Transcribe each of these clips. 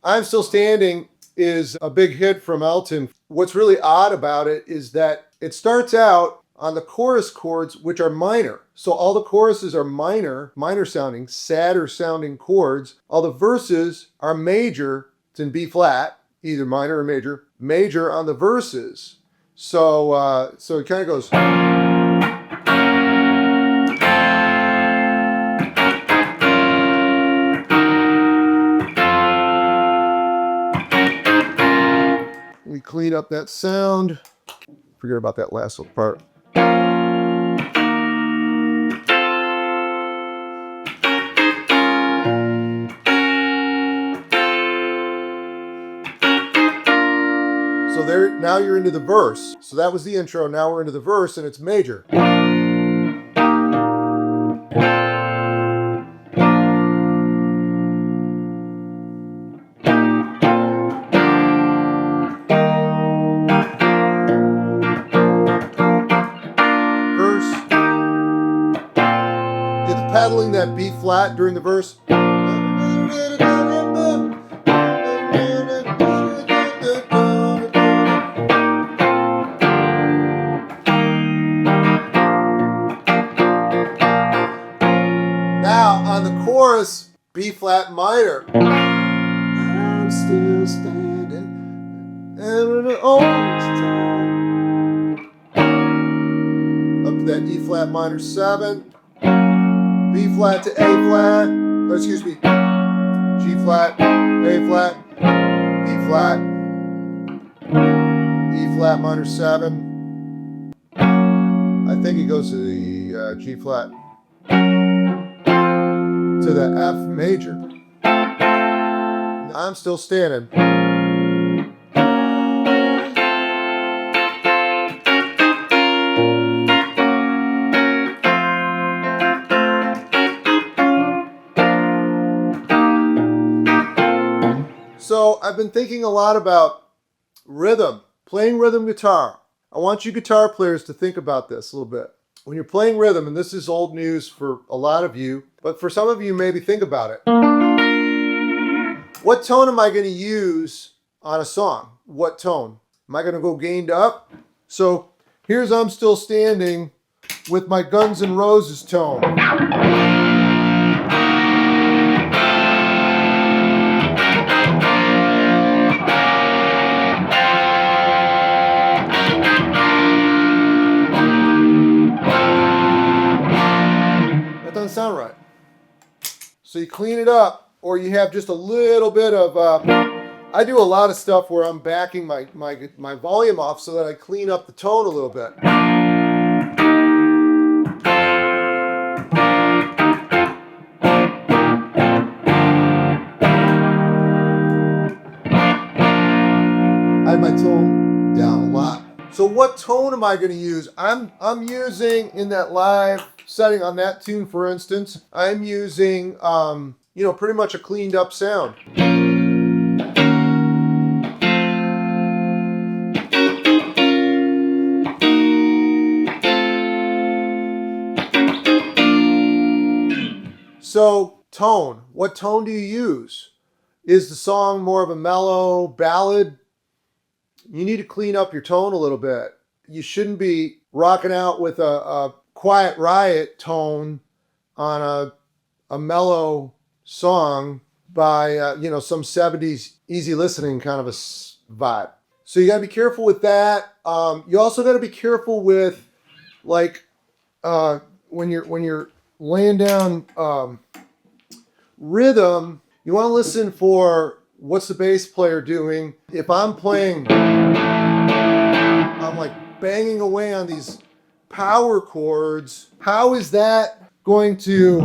I'm Still Standing is a big hit from Elton. What's really odd about it is that it starts out on the chorus chords, which are minor. So all the choruses are minor sounding, sadder sounding chords. All the verses are major. It's in B flat, either minor or major on the verses. So it kind of goes. We clean up that sound. Forget about that last little part. So there, now you're into the verse. So that was the intro. Now we're into the verse, and it's major. Pedaling that B flat during the verse. Now on the chorus, B flat minor. I'm still standing all this time. Up to that E flat minor 7. B flat to A flat, G flat, A flat, B flat, E flat minor 7. I think it goes to the G flat, to the F major. I'm Still Standing. So I've been thinking a lot about rhythm, playing rhythm guitar. I want you guitar players to think about this a little bit. When you're playing rhythm, and this is old news for a lot of you, but for some of you, maybe think about it. What tone am I going to use on a song? What tone? Am I going to go gained up? So here's I'm Still Standing with my Guns N' Roses tone. Sound right. So you clean it up, or you have just a little bit of I do a lot of stuff where I'm backing my volume off so that I clean up the tone a little bit. I have my tone down a lot. So what tone am I going to use? I'm using in that live setting on that tune, for instance, I'm using, pretty much a cleaned up sound. So tone, what tone do you use? Is the song more of a mellow ballad? You need to clean up your tone a little bit. You shouldn't be rocking out with a Quiet Riot tone on a mellow song by some 70s easy listening kind of a vibe. So you got to be careful with that. You also got to be careful with when you're laying down rhythm. You want to listen for what's the bass player doing. If I'm playing, I'm like banging away on these power chords. How is that going to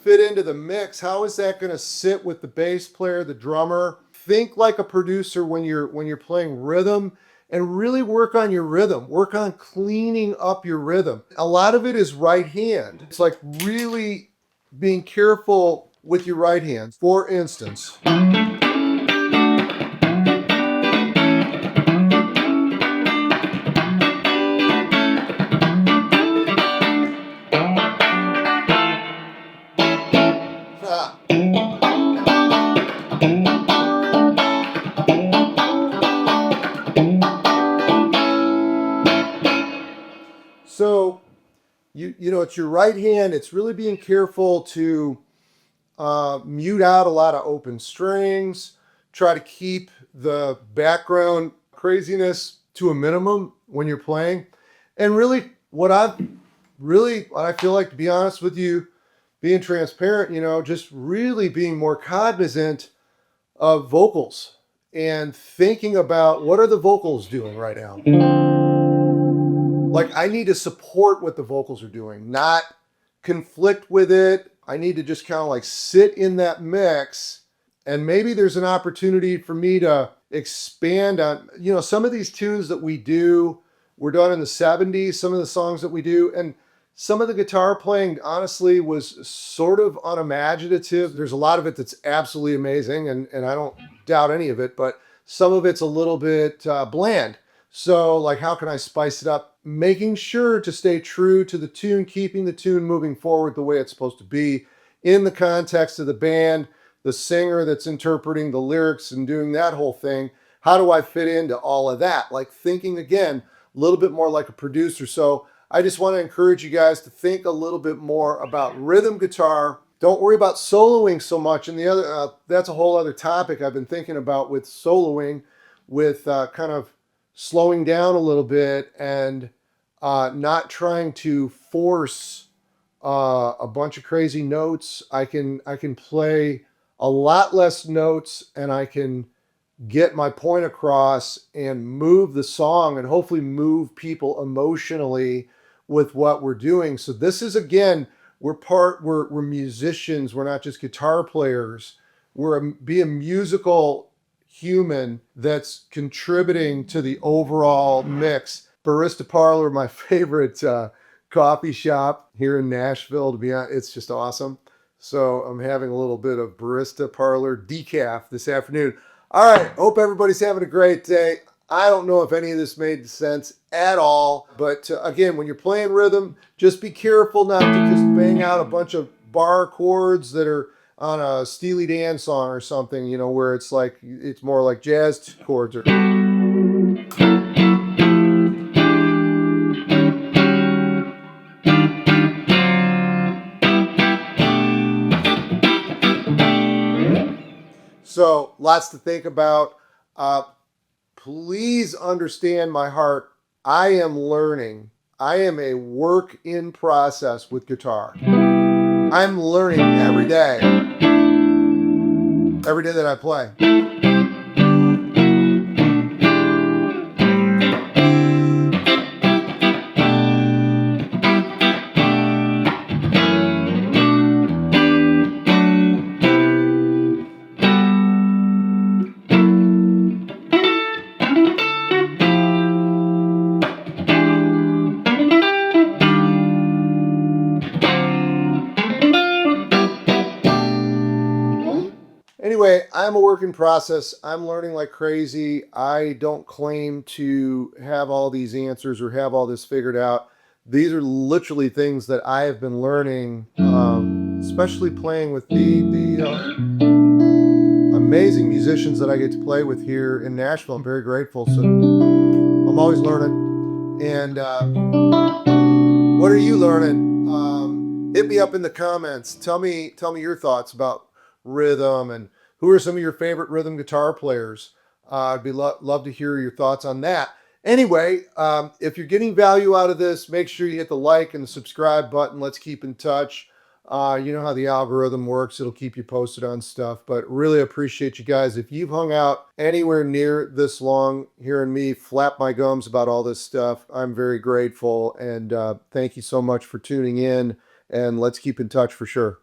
fit into the mix? How is that going to sit with the bass player, the drummer? Think like a producer when you're playing rhythm, and really work on your rhythm. Work on cleaning up your rhythm. A lot of it is right hand. It's like really being careful with your right hand. For instance, you know, it's your right hand. It's really being careful to mute out a lot of open strings. Try to keep the background craziness to a minimum when you're playing. And really, what I feel like, to be honest with you, being transparent, you know, just really being more cognizant of vocals and thinking about what are the vocals doing right now. Like, I need to support what the vocals are doing, not conflict with it. I need to just kind of like sit in that mix. And maybe there's an opportunity for me to expand on, you know, some of these tunes that we do were done in the 70s, some of the songs that we do. And some of the guitar playing, honestly, was sort of unimaginative. There's a lot of it that's absolutely amazing, and I don't doubt any of it, but some of it's a little bit bland. So, like, how can I spice it up? Making sure to stay true to the tune, keeping the tune moving forward the way it's supposed to be in the context of the band, the singer that's interpreting the lyrics and doing that whole thing. How do I fit into all of that? Like, thinking again, a little bit more like a producer. So, I just want to encourage you guys to think a little bit more about rhythm guitar. Don't worry about soloing so much. And the other, that's a whole other topic I've been thinking about with soloing, with kind of slowing down a little bit and not trying to force a bunch of crazy notes. I can play a lot less notes, and I can get my point across and move the song and hopefully move people emotionally with what we're doing. So this is, again, we're musicians. We're not just guitar players. Be a musical human that's contributing to the overall mix. Barista Parlor, my favorite coffee shop here in Nashville, to be honest. It's just awesome. So I'm having a little bit of Barista Parlor decaf this afternoon. All right, hope everybody's having a great day. I don't know if any of this made sense at all, but again, when you're playing rhythm, just be careful not to just bang out a bunch of bar chords that are on a Steely Dan song or something, you know, where it's like, it's more like jazz chords. So lots to think about. Please understand my heart. I am learning. I am a work in process with guitar. I'm learning every day that I play. Anyway, I'm a work in process. I'm learning like crazy. I don't claim to have all these answers or have all this figured out. These are literally things that I have been learning, especially playing with the amazing musicians that I get to play with here in Nashville. I'm very grateful. So I'm always learning. And what are you learning? Hit me up in the comments. Tell me your thoughts about rhythm, and who are some of your favorite rhythm guitar players. I'd be love to hear your thoughts on that. Anyway, if you're getting value out of this, make sure you hit the like and the subscribe button. Let's keep in touch. You know how the algorithm works. It'll keep you posted on stuff, but really appreciate you guys. If you've hung out anywhere near this long hearing me flap my gums about all this stuff, I'm very grateful. And thank you so much for tuning in, and let's keep in touch for sure.